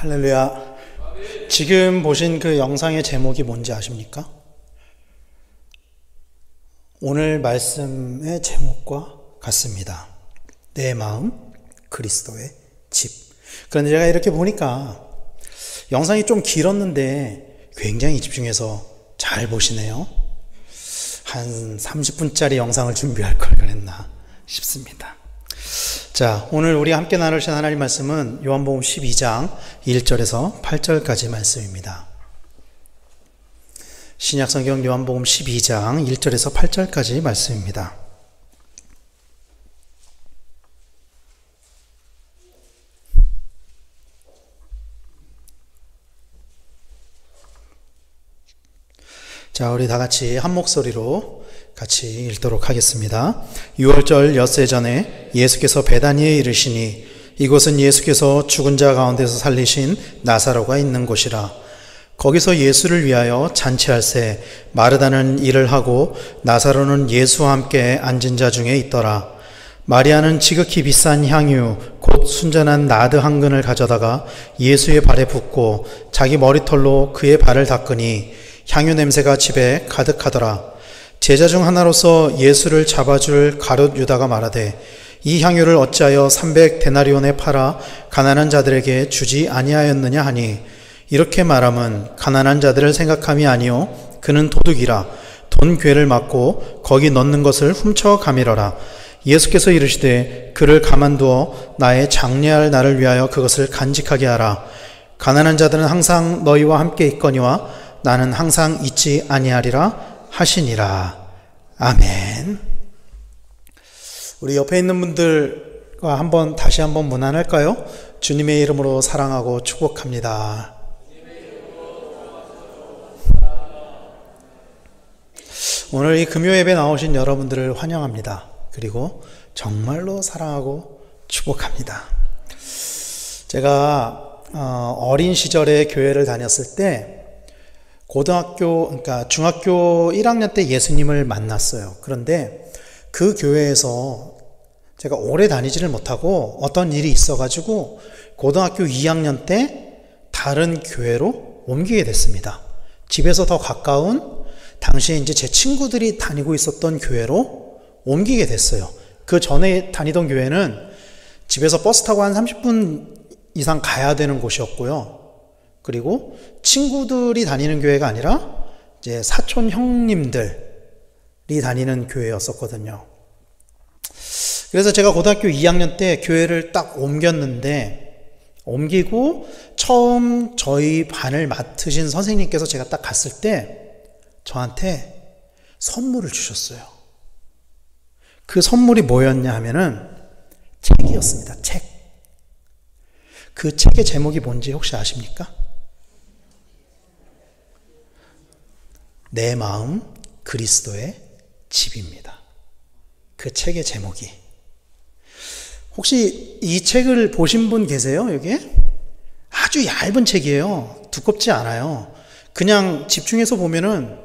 할렐루야. 지금 보신 그 영상의 제목이 뭔지 아십니까? 오늘 말씀의 제목과 같습니다. 내 마음, 그리스도의 집. 그런데 제가 이렇게 보니까 영상이 좀 길었는데 굉장히 집중해서 잘 보시네요. 한 30분짜리 영상을 준비할 걸 그랬나 싶습니다. 자, 오늘 우리 함께 나누신 하나님 말씀은 요한복음 12장 1절에서 8절까지 말씀입니다. 신약성경 요한복음 12장 1절에서 8절까지 말씀입니다. 자, 우리 다 같이 한 목소리로 같이 읽도록 하겠습니다. 6월절 엿새 전에 예수께서 베다니에 이르시니 이곳은 예수께서 죽은 자 가운데서 살리신 나사로가 있는 곳이라. 거기서 예수를 위하여 잔치할새 마르다는 일을 하고 나사로는 예수와 함께 앉은 자 중에 있더라. 마리아는 지극히 비싼 향유 곧 순전한 나드 한 근을 가져다가 예수의 발에 붓고 자기 머리털로 그의 발을 닦으니 향유 냄새가 집에 가득하더라. 제자 중 하나로서 예수를 잡아줄 가룟 유다가 말하되 이 향유를 어찌하여 300데나리온에 팔아 가난한 자들에게 주지 아니하였느냐 하니 이렇게 말함은 가난한 자들을 생각함이 아니요 그는 도둑이라 돈 괴를 맞고 거기 넣는 것을 훔쳐 가밀어라. 예수께서 이르시되 그를 가만두어 나의 장례할 날을 위하여 그것을 간직하게 하라. 가난한 자들은 항상 너희와 함께 있거니와 나는 항상 있지 아니하리라 하시니라. 아멘. 우리 옆에 있는 분들과 다시 한번 문안할까요? 주님의 이름으로 사랑하고 축복합니다. 오늘 이 금요 예배 나오신 여러분들을 환영합니다. 그리고 정말로 사랑하고 축복합니다. 제가 어린 시절에 교회를 다녔을 때 중학교 1학년 때 예수님을 만났어요. 그런데 그 교회에서 제가 오래 다니지를 못하고 어떤 일이 있어가지고 고등학교 2학년 때 다른 교회로 옮기게 됐습니다. 집에서 더 가까운 당시에 이제 제 친구들이 다니고 있었던 교회로 옮기게 됐어요. 그 전에 다니던 교회는 집에서 버스 타고 한 30분 이상 가야 되는 곳이었고요. 그리고 친구들이 다니는 교회가 아니라 이제 사촌 형님들이 다니는 교회였었거든요. 그래서 제가 고등학교 2학년 때 교회를 딱 옮기고 처음 저희 반을 맡으신 선생님께서 제가 딱 갔을 때 저한테 선물을 주셨어요. 그 선물이 뭐였냐 하면은 책이었습니다. 책. 그 책의 제목이 뭔지 혹시 아십니까? 내 마음 그리스도의 집입니다. 그 책의 제목이. 혹시 이 책을 보신 분 계세요? 여기에? 아주 얇은 책이에요. 두껍지 않아요. 그냥 집중해서 보면은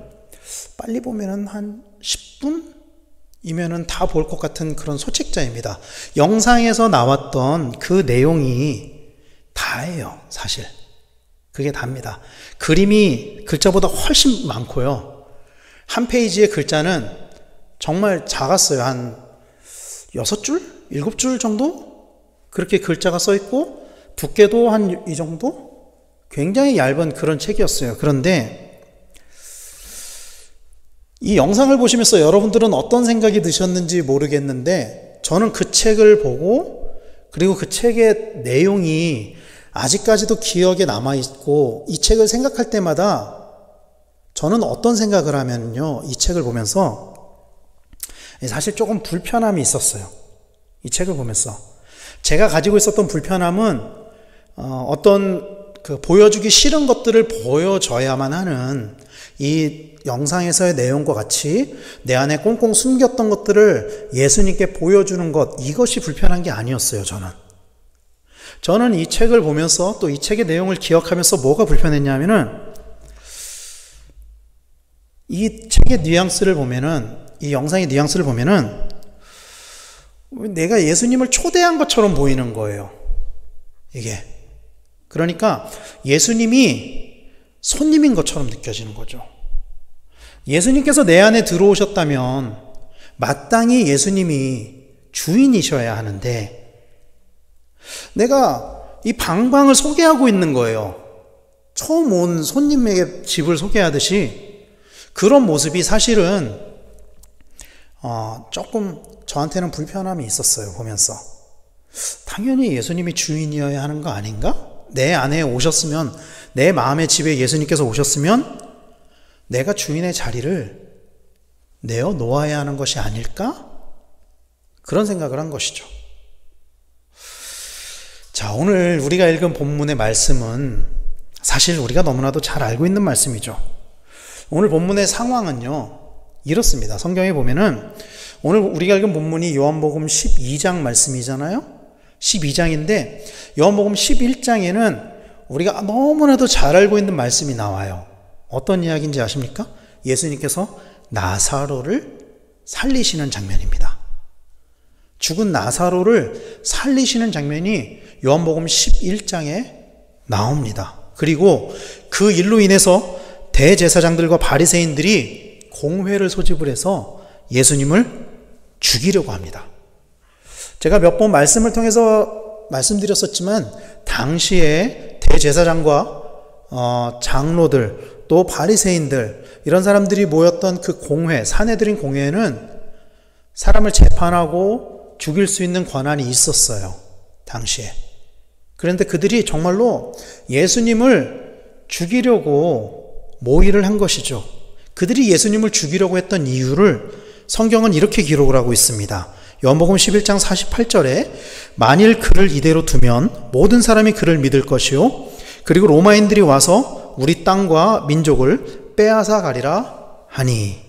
빨리 보면은 한 10분이면은 다 볼 것 같은 그런 소책자입니다. 영상에서 나왔던 그 내용이 다예요, 사실. 그게 답니다. 그림이 글자보다 훨씬 많고요. 한 페이지의 글자는 정말 작았어요. 한 6줄? 7줄 정도? 그렇게 글자가 써 있고 두께도 한 이 정도? 굉장히 얇은 그런 책이었어요. 그런데 이 영상을 보시면서 여러분들은 어떤 생각이 드셨는지 모르겠는데 저는 그 책을 보고 그리고 그 책의 내용이 아직까지도 기억에 남아있고 이 책을 생각할 때마다 저는 어떤 생각을 하면요. 이 책을 보면서 사실 조금 불편함이 있었어요. 이 책을 보면서. 제가 가지고 있었던 불편함은 어떤 보여주기 싫은 것들을 보여줘야만 하는 이 영상에서의 내용과 같이 내 안에 꽁꽁 숨겼던 것들을 예수님께 보여주는 것, 이것이 불편한 게 아니었어요. 저는 이 책을 보면서 또 이 책의 내용을 기억하면서 뭐가 불편했냐면은 이 책의 뉘앙스를 보면은 이 영상의 뉘앙스를 보면은 내가 예수님을 초대한 것처럼 보이는 거예요. 이게 그러니까 예수님이 손님인 것처럼 느껴지는 거죠. 예수님께서 내 안에 들어오셨다면 마땅히 예수님이 주인이셔야 하는데 내가 이 방방을 소개하고 있는 거예요. 처음 온 손님에게 집을 소개하듯이 그런 모습이 사실은 조금 저한테는 불편함이 있었어요. 보면서 당연히 예수님이 주인이어야 하는 거 아닌가? 내 안에 오셨으면, 내 마음의 집에 예수님께서 오셨으면 내가 주인의 자리를 내어놓아야 하는 것이 아닐까? 그런 생각을 한 것이죠. 자, 오늘 우리가 읽은 본문의 말씀은 사실 우리가 너무나도 잘 알고 있는 말씀이죠. 오늘 본문의 상황은요, 이렇습니다. 성경에 보면은 오늘 우리가 읽은 본문이 요한복음 12장 말씀이잖아요. 12장인데 요한복음 11장에는 우리가 너무나도 잘 알고 있는 말씀이 나와요. 어떤 이야기인지 아십니까? 예수님께서 나사로를 살리시는 장면입니다. 죽은 나사로를 살리시는 장면이 요한복음 11장에 나옵니다. 그리고 그 일로 인해서 대제사장들과 바리새인들이 공회를 소집을 해서 예수님을 죽이려고 합니다. 제가 몇 번 말씀을 통해서 말씀드렸었지만 당시에 대제사장과 장로들 또 바리새인들 이런 사람들이 모였던 그 공회, 사내들인 공회에는 사람을 재판하고 죽일 수 있는 권한이 있었어요. 당시에. 그런데 그들이 정말로 예수님을 죽이려고 모의를 한 것이죠. 그들이 예수님을 죽이려고 했던 이유를 성경은 이렇게 기록을 하고 있습니다. 요한복음 11장 48절에 만일 그를 이대로 두면 모든 사람이 그를 믿을 것이요 그리고 로마인들이 와서 우리 땅과 민족을 빼앗아 가리라 하니.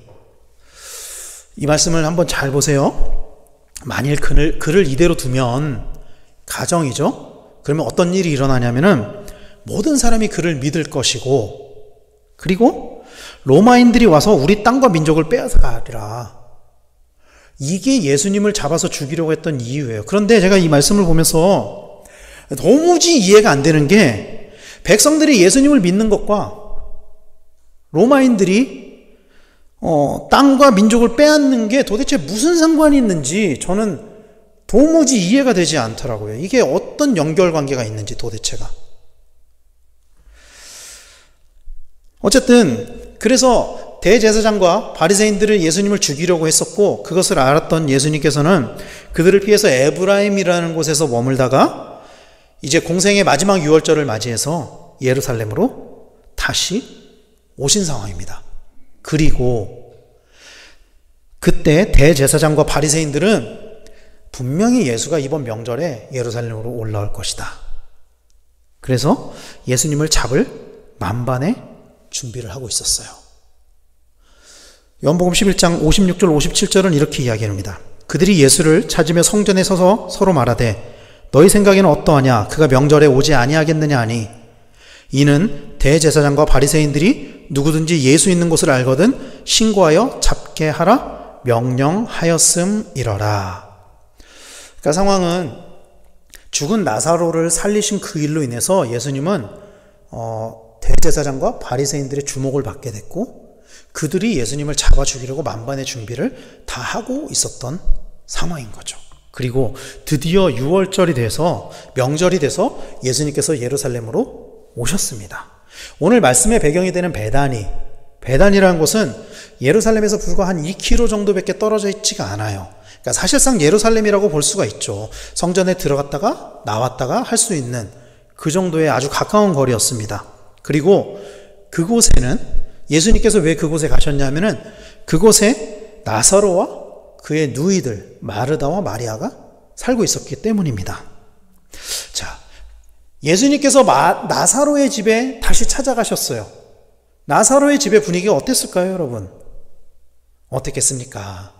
이 말씀을 한번 잘 보세요. 만일 그를 이대로 두면, 가정이죠. 그러면 어떤 일이 일어나냐면은 모든 사람이 그를 믿을 것이고 그리고 로마인들이 와서 우리 땅과 민족을 빼앗아 가리라. 이게 예수님을 잡아서 죽이려고 했던 이유예요. 그런데 제가 이 말씀을 보면서 도무지 이해가 안 되는 게 백성들이 예수님을 믿는 것과 로마인들이 땅과 민족을 빼앗는 게 도대체 무슨 상관이 있는지 저는 도무지 이해가 되지 않더라고요. 이게 어떤 연결관계가 있는지 도대체가. 어쨌든 그래서 대제사장과 바리새인들을 예수님을 죽이려고 했었고 그것을 알았던 예수님께서는 그들을 피해서 에브라임이라는 곳에서 머물다가 이제 공생의 마지막 유월절을 맞이해서 예루살렘으로 다시 오신 상황입니다. 그리고 그때 대제사장과 바리새인들은 분명히 예수가 이번 명절에 예루살렘으로 올라올 것이다. 그래서 예수님을 잡을 만반의 준비를 하고 있었어요. 요한복음 11장 56절 57절은 이렇게 이야기합니다. 그들이 예수를 찾으며 성전에 서서 서로 말하되 너희 생각에는 어떠하냐? 그가 명절에 오지 아니하겠느냐 하니 이는 대제사장과 바리새인들이 누구든지 예수 있는 곳을 알거든 신고하여 잡게 하라 명령하였음이러라. 그러니까 상황은 죽은 나사로를 살리신 그 일로 인해서 예수님은 대제사장과 바리새인들의 주목을 받게 됐고 그들이 예수님을 잡아 죽이려고 만반의 준비를 다 하고 있었던 상황인 거죠. 그리고 드디어 유월절이 돼서 명절이 돼서 예수님께서 예루살렘으로 오셨습니다. 오늘 말씀의 배경이 되는 베다니라는 곳은 예루살렘에서 불과 한 2km 정도밖에 떨어져 있지가 않아요. 그러니까 사실상 예루살렘이라고 볼 수가 있죠. 성전에 들어갔다가 나왔다가 할 수 있는 그 정도의 아주 가까운 거리였습니다. 그리고 그곳에는 예수님께서 왜 그곳에 가셨냐면은 그곳에 나사로와 그의 누이들 마르다와 마리아가 살고 있었기 때문입니다. 자, 예수님께서 나사로의 집에 다시 찾아가셨어요. 나사로의 집의 분위기가 어땠을까요, 여러분? 어땠겠습니까?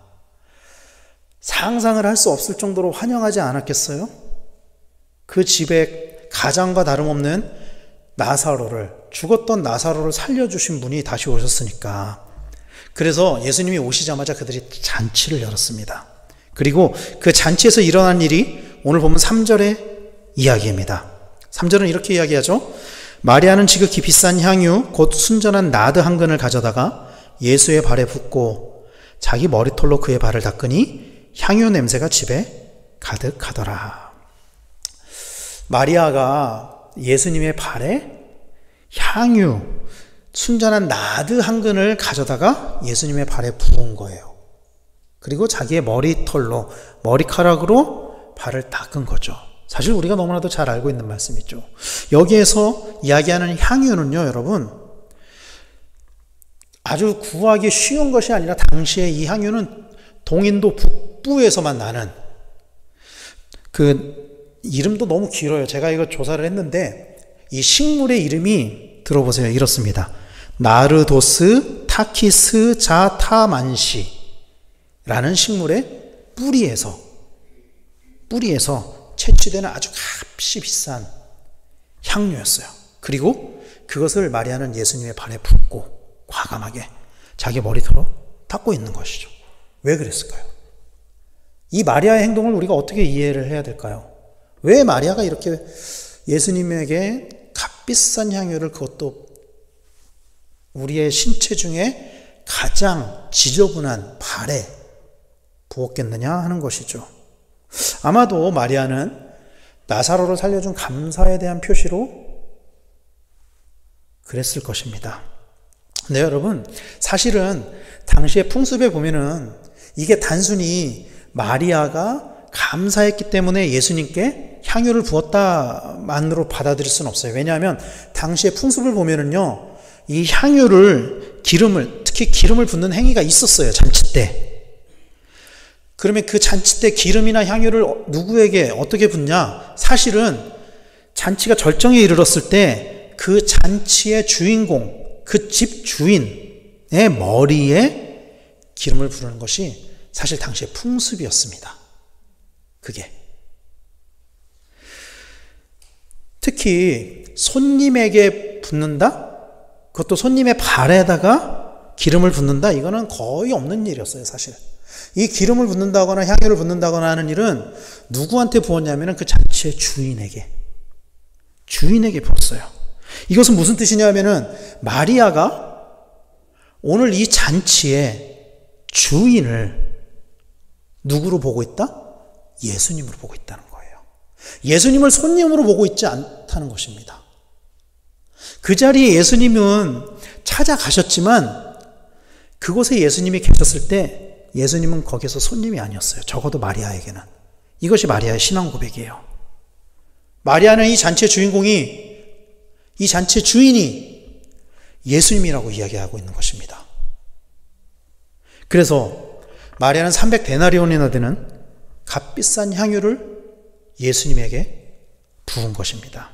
상상을 할 수 없을 정도로 환영하지 않았겠어요? 그 집에 가장과 다름없는 죽었던 나사로를 살려주신 분이 다시 오셨으니까. 그래서 예수님이 오시자마자 그들이 잔치를 열었습니다. 그리고 그 잔치에서 일어난 일이 오늘 보면 3절의 이야기입니다. 3절은 이렇게 이야기하죠. 마리아는 지극히 비싼 향유 곧 순전한 나드 한 근을 가져다가 예수의 발에 붓고 자기 머리털로 그의 발을 닦으니 향유 냄새가 집에 가득하더라. 마리아가 예수님의 발에 향유, 순전한 나드 한 근을 가져다가 예수님의 발에 부은 거예요. 그리고 자기의 머리털로, 머리카락으로 발을 닦은 거죠. 사실 우리가 너무나도 잘 알고 있는 말씀이죠. 여기에서 이야기하는 향유는요, 여러분, 아주 구하기 쉬운 것이 아니라 당시에 이 향유는 동인도 북부에서만 나는, 이름도 너무 길어요. 제가 이거 조사를 했는데 이 식물의 이름이 들어보세요. 이렇습니다. 나르도스 타키스 자타만시 라는 식물의 뿌리에서 채취되는 아주 값이 비싼 향료였어요. 그리고 그것을 마리아는 예수님의 발에 붓고 과감하게 자기 머리털로 닦고 있는 것이죠. 왜 그랬을까요? 이 마리아의 행동을 우리가 어떻게 이해를 해야 될까요? 왜 마리아가 이렇게 예수님에게 값비싼 향유를, 그것도 우리의 신체 중에 가장 지저분한 발에 부었겠느냐 하는 것이죠. 아마도 마리아는 나사로를 살려준 감사에 대한 표시로 그랬을 것입니다. 근데 여러분, 사실은 당시의 풍습에 보면은 이게 단순히 마리아가 감사했기 때문에 예수님께 향유를 부었다만으로 받아들일 수는 없어요. 왜냐하면 당시의 풍습을 보면은요, 이 향유를, 특히 기름을 붓는 행위가 있었어요. 잔치 때. 그러면 그 잔치 때 기름이나 향유를 누구에게 어떻게 붓냐? 사실은 잔치가 절정에 이르렀을 때 그 잔치의 주인공, 그 집 주인의 머리에 기름을 부르는 것이 사실 당시의 풍습이었습니다. 그게. 특히 손님에게 붓는다? 그것도 손님의 발에다가 기름을 붓는다? 이거는 거의 없는 일이었어요, 사실. 이 기름을 붓는다거나 향유를 붓는다거나 하는 일은 누구한테 부었냐면 그 잔치의 주인에게 부었어요. 이것은 무슨 뜻이냐면은 마리아가 오늘 이 잔치의 주인을 누구로 보고 있다? 예수님으로 보고 있다는 거예요. 예수님을 손님으로 보고 있지 않다는 것입니다. 그 자리에 예수님은 찾아가셨지만 그곳에 예수님이 계셨을 때 예수님은 거기서 손님이 아니었어요. 적어도 마리아에게는. 이것이 마리아의 신앙 고백이에요. 마리아는 이 잔치의 주인이 예수님이라고 이야기하고 있는 것입니다. 그래서 마리아는 300데나리온이나 되는 값비싼 향유를 예수님에게 부은 것입니다.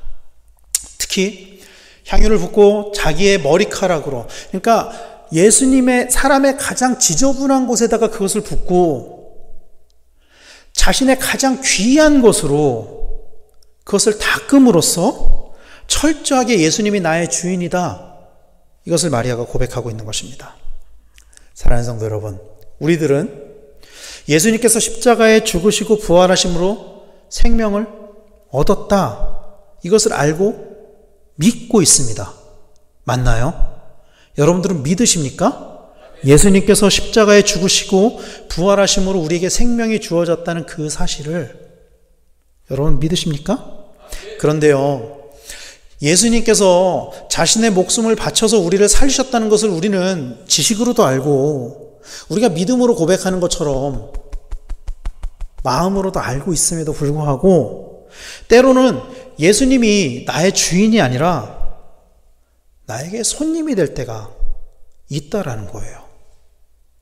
특히 향유를 붓고 자기의 머리카락으로, 그러니까 예수님의, 사람의 가장 지저분한 곳에다가 그것을 붓고 자신의 가장 귀한 것으로 그것을 닦음으로써 철저하게 예수님이 나의 주인이다, 이것을 마리아가 고백하고 있는 것입니다. 사랑하는 성도 여러분, 우리들은 예수님께서 십자가에 죽으시고 부활하심으로 생명을 얻었다, 이것을 알고 믿고 있습니다. 맞나요? 여러분들은 믿으십니까? 예수님께서 십자가에 죽으시고 부활하심으로 우리에게 생명이 주어졌다는 그 사실을 여러분 믿으십니까? 그런데요, 예수님께서 자신의 목숨을 바쳐서 우리를 살리셨다는 것을 우리는 지식으로도 알고 우리가 믿음으로 고백하는 것처럼 마음으로도 알고 있음에도 불구하고 때로는 예수님이 나의 주인이 아니라 나에게 손님이 될 때가 있다라는 거예요.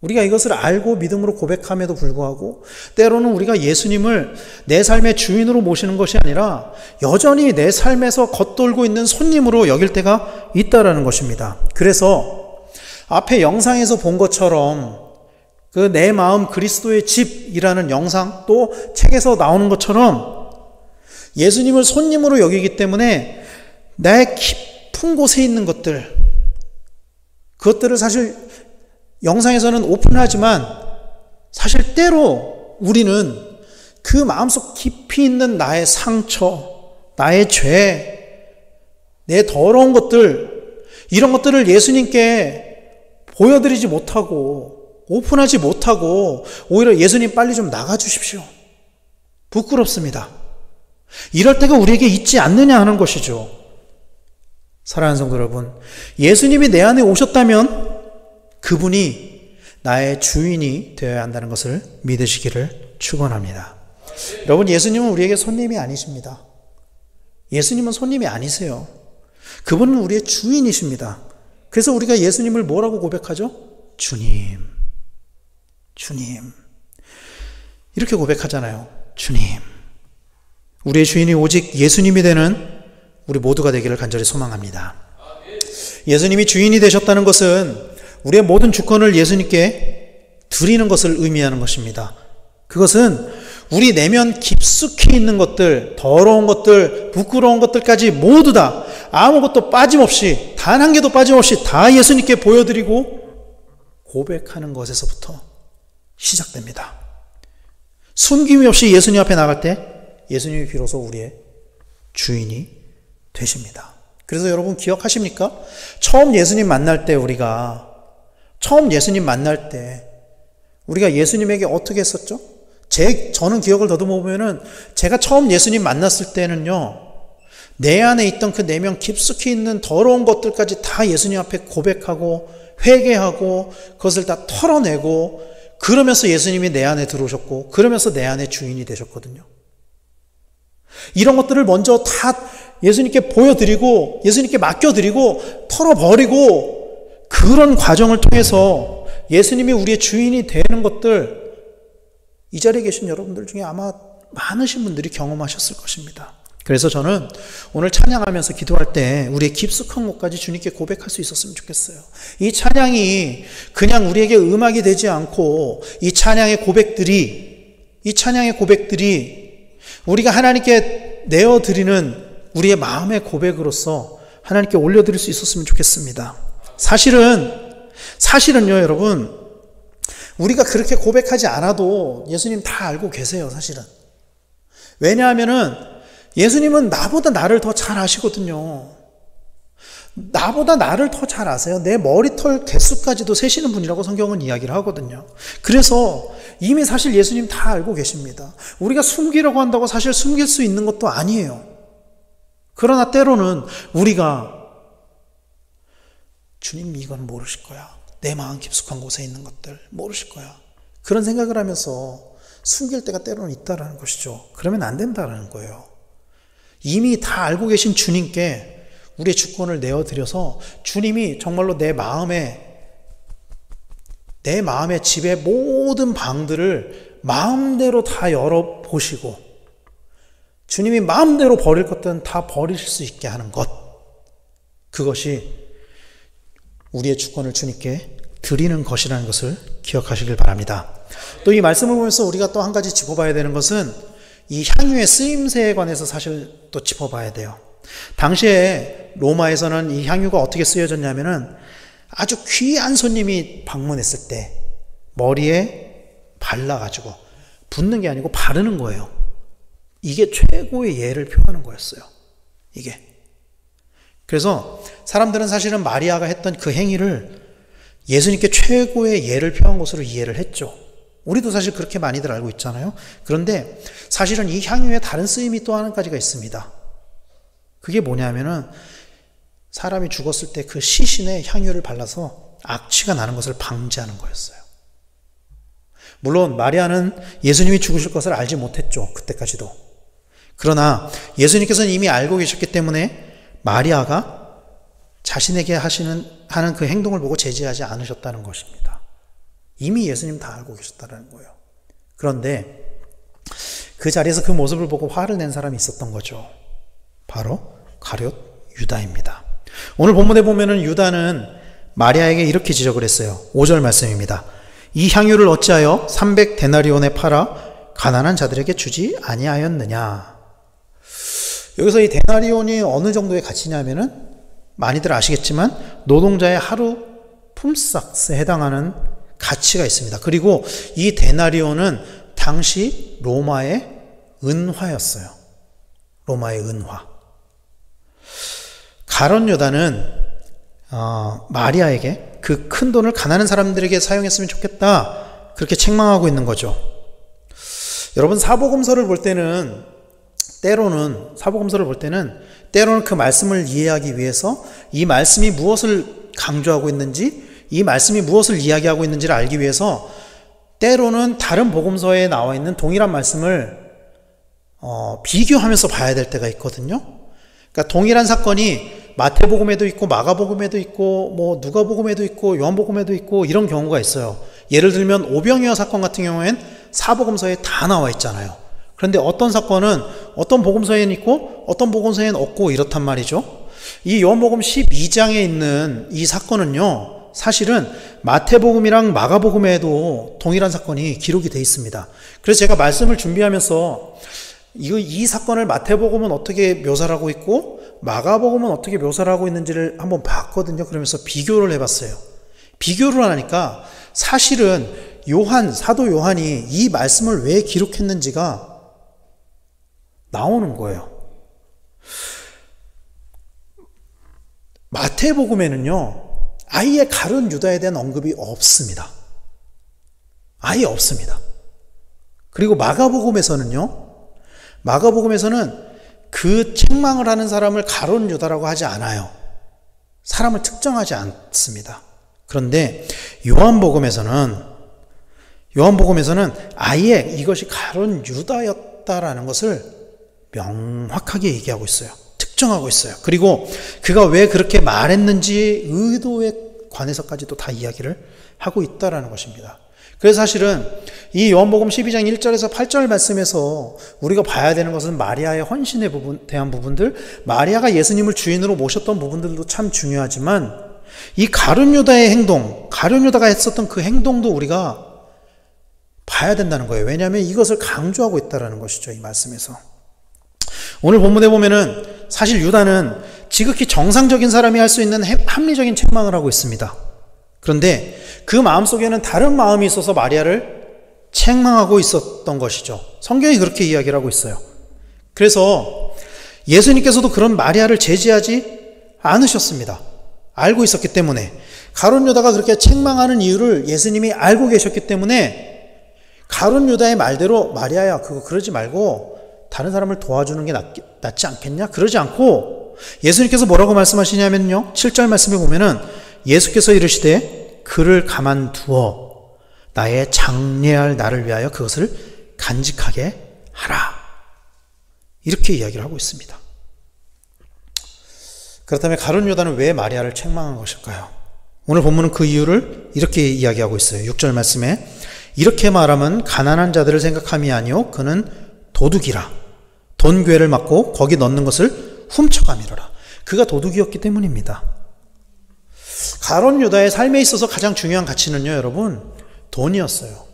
우리가 이것을 알고 믿음으로 고백함에도 불구하고 때로는 우리가 예수님을 내 삶의 주인으로 모시는 것이 아니라 여전히 내 삶에서 겉돌고 있는 손님으로 여길 때가 있다라는 것입니다. 그래서 앞에 영상에서 본 것처럼 그 내 마음 그리스도의 집이라는 영상, 또 책에서 나오는 것처럼 예수님을 손님으로 여기기 때문에 나의 깊은 곳에 있는 그것들을 사실 영상에서는 오픈하지만 사실 때로 우리는 그 마음속 깊이 있는 나의 상처, 나의 죄, 내 더러운 것들, 이런 것들을 예수님께 보여드리지 못하고 오픈하지 못하고 오히려 예수님 빨리 좀 나가주십시오. 부끄럽습니다. 이럴 때가 우리에게 있지 않느냐 하는 것이죠. 사랑하는 성도 여러분, 예수님이 내 안에 오셨다면 그분이 나의 주인이 되어야 한다는 것을 믿으시기를 축원합니다. 여러분, 예수님은 우리에게 손님이 아니십니다. 예수님은 손님이 아니세요. 그분은 우리의 주인이십니다. 그래서 우리가 예수님을 뭐라고 고백하죠? 주님, 주님. 이렇게 고백하잖아요. 주님. 우리의 주인이 오직 예수님이 되는 우리 모두가 되기를 간절히 소망합니다. 예수님이 주인이 되셨다는 것은 우리의 모든 주권을 예수님께 드리는 것을 의미하는 것입니다. 그것은 우리 내면 깊숙이 있는 것들, 더러운 것들, 부끄러운 것들까지 모두 다 아무것도 빠짐없이, 단 한 개도 빠짐없이 다 예수님께 보여드리고 고백하는 것에서부터 시작됩니다. 숨김이 없이 예수님 앞에 나갈 때 예수님이 비로소 우리의 주인이 되십니다. 그래서 여러분 기억하십니까? 처음 예수님 만날 때 우리가 예수님에게 어떻게 했었죠? 저는 기억을 더듬어 보면은 제가 처음 예수님 만났을 때는요, 내 안에 있던 그 내면 깊숙이 있는 더러운 것들까지 다 예수님 앞에 고백하고 회개하고 그것을 다 털어내고 그러면서 예수님이 내 안에 들어오셨고 그러면서 내 안에 주인이 되셨거든요. 이런 것들을 먼저 다 예수님께 보여드리고 예수님께 맡겨드리고 털어버리고 그런 과정을 통해서 예수님이 우리의 주인이 되는 것들, 이 자리에 계신 여러분들 중에 아마 많으신 분들이 경험하셨을 것입니다. 그래서 저는 오늘 찬양하면서 기도할 때 우리의 깊숙한 곳까지 주님께 고백할 수 있었으면 좋겠어요. 이 찬양이 그냥 우리에게 음악이 되지 않고 이 찬양의 고백들이 우리가 하나님께 내어드리는 우리의 마음의 고백으로서 하나님께 올려드릴 수 있었으면 좋겠습니다. 사실은요, 여러분, 우리가 그렇게 고백하지 않아도 예수님 다 알고 계세요, 사실은. 왜냐하면은 예수님은 나보다 나를 더 잘 아시거든요. 나보다 나를 더 잘 아세요. 내 머리털 개수까지도 세시는 분이라고 성경은 이야기를 하거든요. 그래서 이미 사실 예수님 다 알고 계십니다. 우리가 숨기려고 한다고 사실 숨길 수 있는 것도 아니에요. 그러나 때로는 우리가 주님 이건 모르실 거야. 내 마음 깊숙한 곳에 있는 것들 모르실 거야. 그런 생각을 하면서 숨길 때가 때로는 있다라는 것이죠. 그러면 안 된다라는 거예요. 이미 다 알고 계신 주님께 우리의 주권을 내어드려서 주님이 정말로 내 마음의 집의 모든 방들을 마음대로 다 열어보시고 주님이 마음대로 버릴 것들은 다 버리실 수 있게 하는 것, 그것이 우리의 주권을 주님께 드리는 것이라는 것을 기억하시길 바랍니다. 또 이 말씀을 보면서 우리가 또 한 가지 짚어봐야 되는 것은 이 향유의 쓰임새에 관해서 사실 또 짚어봐야 돼요. 당시에 로마에서는 이 향유가 어떻게 쓰여졌냐면은 아주 귀한 손님이 방문했을 때 머리에 발라가지고 붓는 게 아니고 바르는 거예요. 이게 최고의 예를 표하는 거였어요. 이게. 그래서 사람들은 사실은 마리아가 했던 그 행위를 예수님께 최고의 예를 표한 것으로 이해를 했죠. 우리도 사실 그렇게 많이들 알고 있잖아요. 그런데 사실은 이 향유에 다른 쓰임이 또 한 가지가 있습니다. 그게 뭐냐면은 사람이 죽었을 때 그 시신에 향유를 발라서 악취가 나는 것을 방지하는 거였어요. 물론 마리아는 예수님이 죽으실 것을 알지 못했죠. 그때까지도. 그러나 예수님께서는 이미 알고 계셨기 때문에 마리아가 자신에게 하는 그 행동을 보고 제지하지 않으셨다는 것입니다. 이미 예수님 다 알고 계셨다는 거예요. 그런데 그 자리에서 그 모습을 보고 화를 낸 사람이 있었던 거죠. 바로 가룟 유다입니다. 오늘 본문에 보면은 유다는 마리아에게 이렇게 지적을 했어요. 5절 말씀입니다. 이 향유를 어찌하여 300데나리온에 팔아 가난한 자들에게 주지 아니하였느냐. 여기서 이 데나리온이 어느 정도의 가치냐면은 많이들 아시겠지만 노동자의 하루 품삯에 해당하는 가치가 있습니다. 그리고 이 데나리온은 당시 로마의 은화였어요. 로마의 은화. 가룟 유다는 마리아에게 그 큰 돈을 가난한 사람들에게 사용했으면 좋겠다, 그렇게 책망하고 있는 거죠. 여러분, 사복음서를 볼 때는 때로는 그 말씀을 이해하기 위해서 이 말씀이 무엇을 강조하고 있는지, 이 말씀이 무엇을 이야기하고 있는지를 알기 위해서 때로는 다른 복음서에 나와 있는 동일한 말씀을 비교하면서 봐야 될 때가 있거든요. 그러니까 동일한 사건이 마태복음에도 있고 마가복음에도 있고 뭐 누가복음에도 있고 요한복음에도 있고 이런 경우가 있어요. 예를 들면 오병이어 사건 같은 경우엔 사복음서에 다 나와 있잖아요. 그런데 어떤 사건은 어떤 복음서에는 있고 어떤 복음서에는 없고 이렇단 말이죠. 이 요한복음 12장에 있는 이 사건은요, 사실은 마태복음이랑 마가복음에도 동일한 사건이 기록이 되어 있습니다. 그래서 제가 말씀을 준비하면서 이 사건을 마태복음은 어떻게 묘사를 하고 있고 마가복음은 어떻게 묘사를 하고 있는지를 한번 봤거든요. 그러면서 비교를 해봤어요. 비교를 하니까 사실은 사도 요한이 이 말씀을 왜 기록했는지가 나오는 거예요. 마태복음에는요, 아예 가룟 유다에 대한 언급이 없습니다. 아예 없습니다. 그리고 마가복음에서는 그 책망을 하는 사람을 가룟 유다라고 하지 않아요. 사람을 특정하지 않습니다. 그런데 요한복음에서는 아예 이것이 가룟 유다였다라는 것을 명확하게 얘기하고 있어요. 특정하고 있어요. 그리고 그가 왜 그렇게 말했는지 의도에 관해서까지도 다 이야기를 하고 있다라는 것입니다. 그래서 사실은 이 요한복음 12장 1절에서 8절 말씀에서 우리가 봐야 되는 것은 마리아의 헌신에 대한 부분들, 마리아가 예수님을 주인으로 모셨던 부분들도 참 중요하지만 이 가룟 유다의 행동, 가룟 유다가 했었던 그 행동도 우리가 봐야 된다는 거예요. 왜냐하면 이것을 강조하고 있다는 것이죠, 이 말씀에서. 오늘 본문에 보면은 사실 유다는 지극히 정상적인 사람이 할 수 있는 합리적인 책망을 하고 있습니다. 그런데 그 마음속에는 다른 마음이 있어서 마리아를 책망하고 있었던 것이죠. 성경이 그렇게 이야기를 하고 있어요. 그래서 예수님께서도 그런 마리아를 제지하지 않으셨습니다. 알고 있었기 때문에. 가룟 유다가 그렇게 책망하는 이유를 예수님이 알고 계셨기 때문에 가룟 유다의 말대로 마리아야, 그러지 말고 다른 사람을 도와주는 게 낫지 않겠냐? 그러지 않고 예수님께서 뭐라고 말씀하시냐면요, 7절 말씀에 보면은 예수께서 이르시되 그를 가만두어 나의 장례할 나를 위하여 그것을 간직하게 하라, 이렇게 이야기를 하고 있습니다. 그렇다면 가룟 유다는 왜 마리아를 책망한 것일까요? 오늘 본문은 그 이유를 이렇게 이야기하고 있어요. 6절 말씀에 이렇게 말하면 가난한 자들을 생각함이 아니요 그는 도둑이라 돈괴를 맞고 거기 넣는 것을 훔쳐가미로라. 그가 도둑이었기 때문입니다. 가룟 유다의 삶에 있어서 가장 중요한 가치는요, 여러분, 돈이었어요.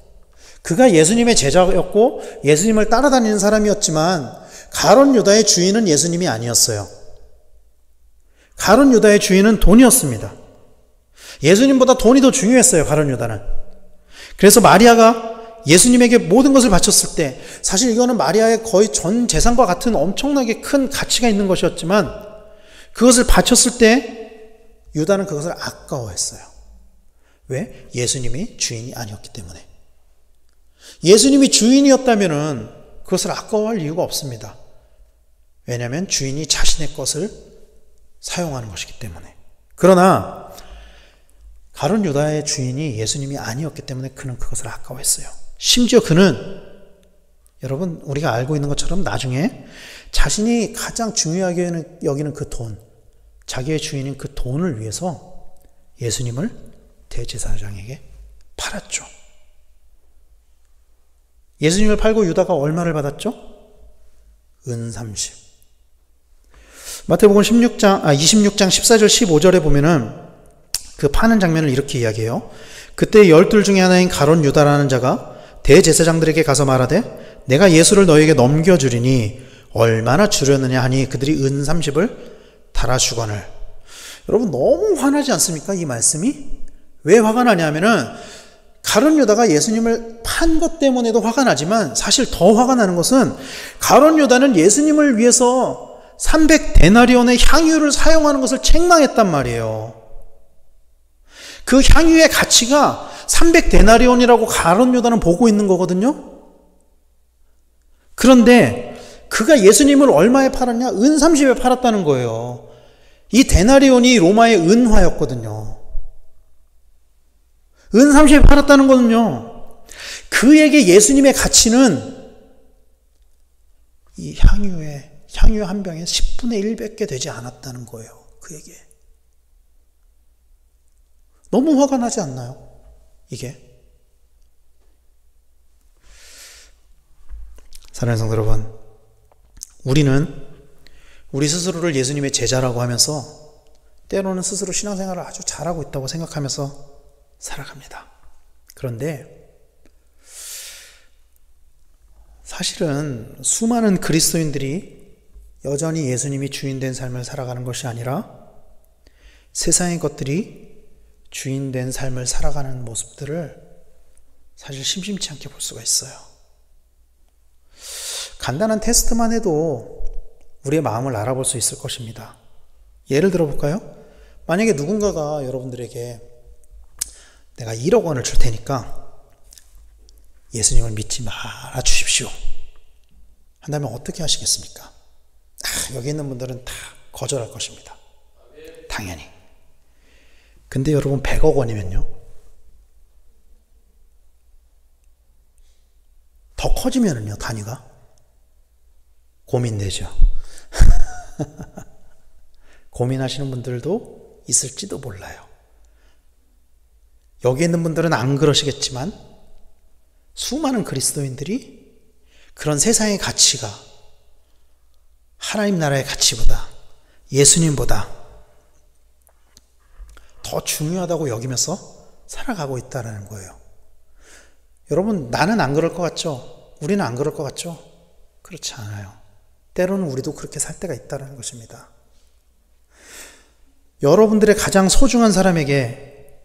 그가 예수님의 제자였고 예수님을 따라다니는 사람이었지만 가룟 유다의 주인은 예수님이 아니었어요. 가룟 유다의 주인은 돈이었습니다. 예수님보다 돈이 더 중요했어요, 가룟 유다는. 그래서 마리아가 예수님에게 모든 것을 바쳤을 때, 사실 이거는 마리아의 거의 전 재산과 같은 엄청나게 큰 가치가 있는 것이었지만 그것을 바쳤을 때 유다는 그것을 아까워했어요. 왜? 예수님이 주인이 아니었기 때문에. 예수님이 주인이었다면 그것을 아까워할 이유가 없습니다. 왜냐하면 주인이 자신의 것을 사용하는 것이기 때문에. 그러나 가룟 유다의 주인이 예수님이 아니었기 때문에 그는 그것을 아까워했어요. 심지어 그는, 여러분, 우리가 알고 있는 것처럼 나중에 자신이 가장 중요하게 여기는 그 돈, 자기의 주인인 그 돈을 위해서 예수님을 대제사장에게 팔았죠. 예수님을 팔고 유다가 얼마를 받았죠? 은 30. 마태복음 26장 14절 15절에 보면은 그 파는 장면을 이렇게 이야기해요. 그때 12 중에 하나인 가룟 유다라는 자가 대제사장들에게 가서 말하되 내가 예수를 너에게 넘겨주리니 얼마나 주려느냐 하니 그들이 은 30을 달아주거늘. 여러분, 너무 화나지 않습니까? 이 말씀이? 왜 화가 나냐면은 가룟 유다가 예수님을 한 것 때문에도 화가 나지만 사실 더 화가 나는 것은 가룟 유다는 예수님을 위해서 300데나리온의 향유를 사용하는 것을 책망했단 말이에요. 그 향유의 가치가 300데나리온이라고 가룟 유다는 보고 있는 거거든요. 그런데 그가 예수님을 얼마에 팔았냐? 은 30에 팔았다는 거예요. 이 데나리온이 로마의 은화였거든요. 은 30에 팔았다는 거는요. 그에게 예수님의 가치는 이 향유 한 병에 10분의 1밖에 되지 않았다는 거예요. 그에게. 너무 화가 나지 않나요? 이게. 사랑하는 성도 여러분, 우리는 우리 스스로를 예수님의 제자라고 하면서 때로는 스스로 신앙생활을 아주 잘하고 있다고 생각하면서 살아갑니다. 그런데 사실은 수많은 그리스도인들이 여전히 예수님이 주인된 삶을 살아가는 것이 아니라 세상의 것들이 주인된 삶을 살아가는 모습들을 사실 심심치 않게 볼 수가 있어요. 간단한 테스트만 해도 우리의 마음을 알아볼 수 있을 것입니다. 예를 들어 볼까요? 만약에 누군가가 여러분들에게 내가 1억 원을 줄 테니까 예수님을 믿지 말아 주십시오 한다면 어떻게 하시겠습니까? 여기 있는 분들은 다 거절할 것입니다. 당연히. 근데 여러분 100억 원이면요? 더 커지면은요, 단위가? 고민되죠. 고민하시는 분들도 있을지도 몰라요. 여기 있는 분들은 안 그러시겠지만 수많은 그리스도인들이 그런 세상의 가치가 하나님 나라의 가치보다 예수님보다 더 중요하다고 여기면서 살아가고 있다는 거예요. 여러분, 나는 안 그럴 것 같죠? 우리는 안 그럴 것 같죠? 그렇지 않아요. 때로는 우리도 그렇게 살 때가 있다는 것입니다. 여러분들의 가장 소중한 사람에게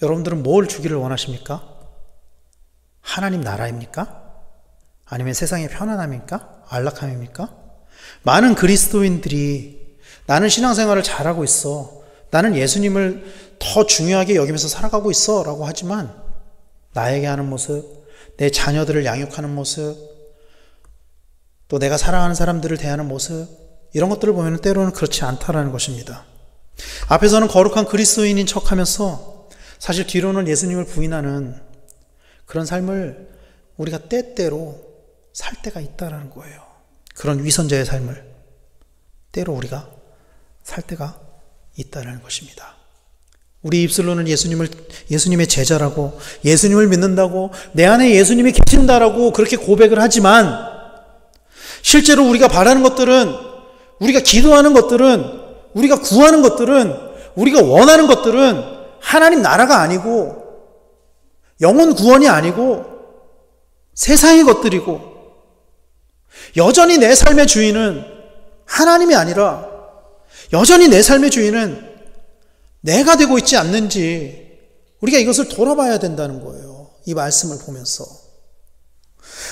여러분들은 뭘 주기를 원하십니까? 하나님 나라입니까? 아니면 세상의 편안함입니까? 안락함입니까? 많은 그리스도인들이 나는 신앙생활을 잘하고 있어, 나는 예수님을 더 중요하게 여기면서 살아가고 있어 라고 하지만 나에게 하는 모습, 내 자녀들을 양육하는 모습, 또 내가 사랑하는 사람들을 대하는 모습, 이런 것들을 보면 때로는 그렇지 않다라는 것입니다. 앞에서는 거룩한 그리스도인인 척하면서 사실 뒤로는 예수님을 부인하는 그런 삶을 우리가 때때로 살 때가 있다라는 거예요. 그런 위선자의 삶을 때로 우리가 살 때가 있다라는 것입니다. 우리 입술로는 예수님의 제자라고, 예수님을 믿는다고, 내 안에 예수님이 계신다라고 그렇게 고백을 하지만 실제로 우리가 바라는 것들은, 우리가 기도하는 것들은, 우리가 구하는 것들은, 우리가 원하는 것들은 하나님 나라가 아니고 영혼 구원이 아니고 세상의 것들이고, 여전히 내 삶의 주인은 하나님이 아니라 여전히 내 삶의 주인은 내가 되고 있지 않는지 우리가 이것을 돌아봐야 된다는 거예요. 이 말씀을 보면서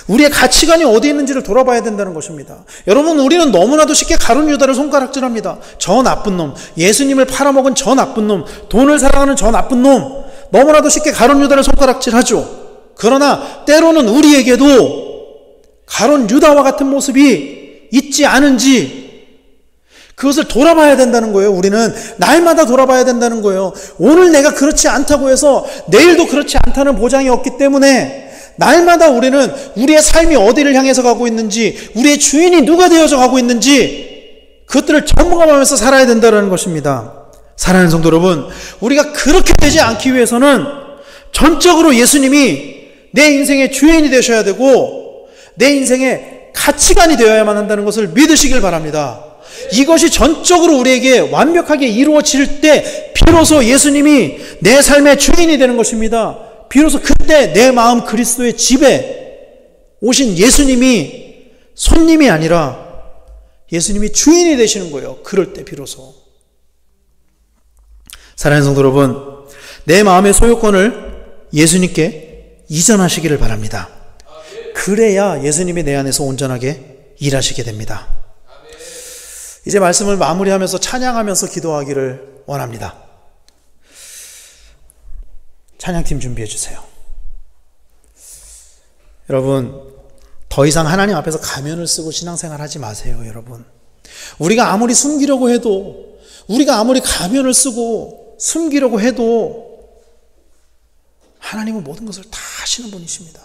우리의 가치관이 어디 있는지를 돌아봐야 된다는 것입니다. 여러분, 우리는 너무나도 쉽게 가룟 유다를 손가락질합니다. 저 나쁜 놈, 예수님을 팔아먹은 저 나쁜 놈, 돈을 사랑하는 저 나쁜 놈, 너무나도 쉽게 가룟 유다를 손가락질하죠. 그러나 때로는 우리에게도 가룟 유다와 같은 모습이 있지 않은지 그것을 돌아봐야 된다는 거예요. 우리는 날마다 돌아봐야 된다는 거예요. 오늘 내가 그렇지 않다고 해서 내일도 그렇지 않다는 보장이 없기 때문에 날마다 우리는 우리의 삶이 어디를 향해서 가고 있는지, 우리의 주인이 누가 되어져 가고 있는지 그것들을 점검하면서 살아야 된다는 것입니다. 사랑하는 성도 여러분, 우리가 그렇게 되지 않기 위해서는 전적으로 예수님이 내 인생의 주인이 되셔야 되고 내 인생의 가치관이 되어야만 한다는 것을 믿으시길 바랍니다. 이것이 전적으로 우리에게 완벽하게 이루어질 때 비로소 예수님이 내 삶의 주인이 되는 것입니다. 비로소 그때 내 마음 그리스도의 집에 오신 예수님이 손님이 아니라 예수님이 주인이 되시는 거예요. 그럴 때 비로소. 사랑하는 성도 여러분, 내 마음의 소유권을 예수님께 이전하시기를 바랍니다. 그래야 예수님이 내 안에서 온전하게 일하시게 됩니다. 이제 말씀을 마무리하면서 찬양하면서 기도하기를 원합니다. 찬양팀 준비해 주세요. 여러분, 더 이상 하나님 앞에서 가면을 쓰고 신앙생활 하지 마세요, 여러분. 우리가 아무리 숨기려고 해도, 우리가 아무리 가면을 쓰고 숨기려고 해도 하나님은 모든 것을 다 하시는 분이십니다.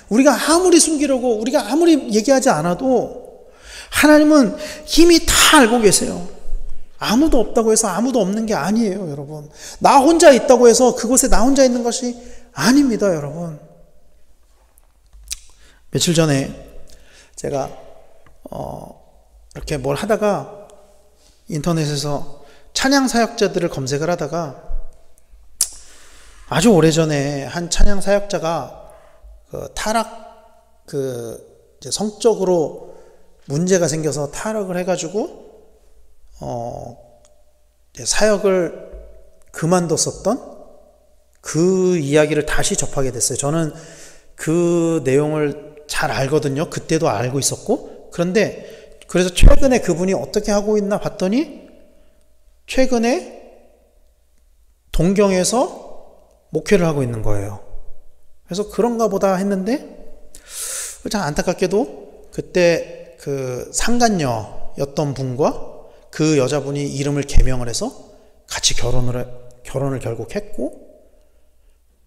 우리가 아무리 숨기려고, 우리가 아무리 얘기하지 않아도 하나님은 이미 다 알고 계세요. 아무도 없다고 해서 아무도 없는 게 아니에요, 여러분. 나 혼자 있다고 해서 그곳에 나 혼자 있는 것이 아닙니다, 여러분. 며칠 전에 제가 이렇게 뭘 하다가 인터넷에서 찬양 사역자들을 검색을 하다가 아주 오래전에 한 찬양 사역자가 이제 성적으로 문제가 생겨서 타락을 해가지고 사역을 그만뒀었던 그 이야기를 다시 접하게 됐어요. 저는 그 내용을 잘 알거든요. 그때도 알고 있었고. 그런데 그래서 최근에 그분이 어떻게 하고 있나 봤더니 최근에 동경에서 목회를 하고 있는 거예요. 그래서 그런가 보다 했는데 참 안타깝게도 그때 그 상간녀였던 분과 그 여자분이 이름을 개명을 해서 같이 결혼을 결국 했고,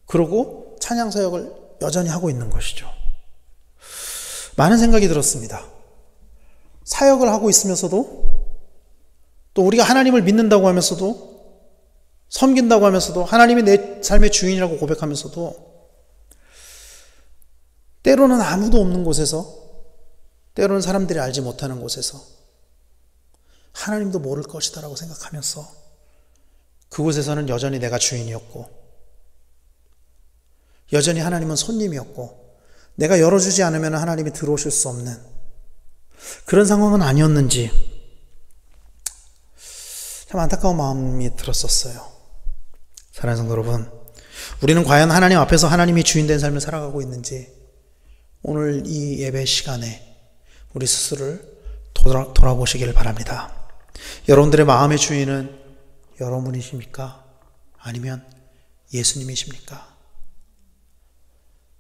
그러고 찬양 사역을 여전히 하고 있는 것이죠. 많은 생각이 들었습니다. 사역을 하고 있으면서도, 또 우리가 하나님을 믿는다고 하면서도, 섬긴다고 하면서도, 하나님이 내 삶의 주인이라고 고백하면서도 때로는 아무도 없는 곳에서, 때로는 사람들이 알지 못하는 곳에서 하나님도 모를 것이다 라고 생각하면서 그곳에서는 여전히 내가 주인이었고, 여전히 하나님은 손님이었고, 내가 열어주지 않으면 하나님이 들어오실 수 없는 그런 상황은 아니었는지 참 안타까운 마음이 들었었어요. 사랑하는 성도 여러분, 우리는 과연 하나님 앞에서 하나님이 주인된 삶을 살아가고 있는지 오늘 이 예배 시간에 우리 스스로를 돌아보시기를 바랍니다. 여러분들의 마음의 주인은 여러분이십니까? 아니면 예수님이십니까?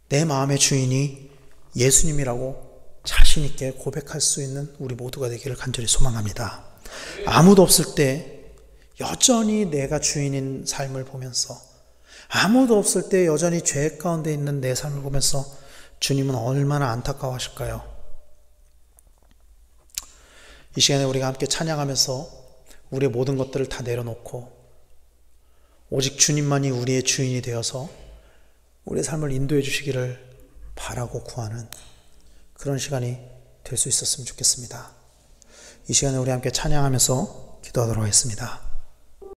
내 마음의 주인이 예수님이라고 자신 있게 고백할 수 있는 우리 모두가 되기를 간절히 소망합니다. 아무도 없을 때 여전히 내가 주인인 삶을 보면서, 아무도 없을 때 여전히 죄 가운데 있는 내 삶을 보면서 주님은 얼마나 안타까워하실까요? 이 시간에 우리가 함께 찬양하면서 우리의 모든 것들을 다 내려놓고 오직 주님만이 우리의 주인이 되어서 우리의 삶을 인도해 주시기를 바라고 구하는 그런 시간이 될 수 있었으면 좋겠습니다. 이 시간에 우리 함께 찬양하면서 기도하도록 하겠습니다.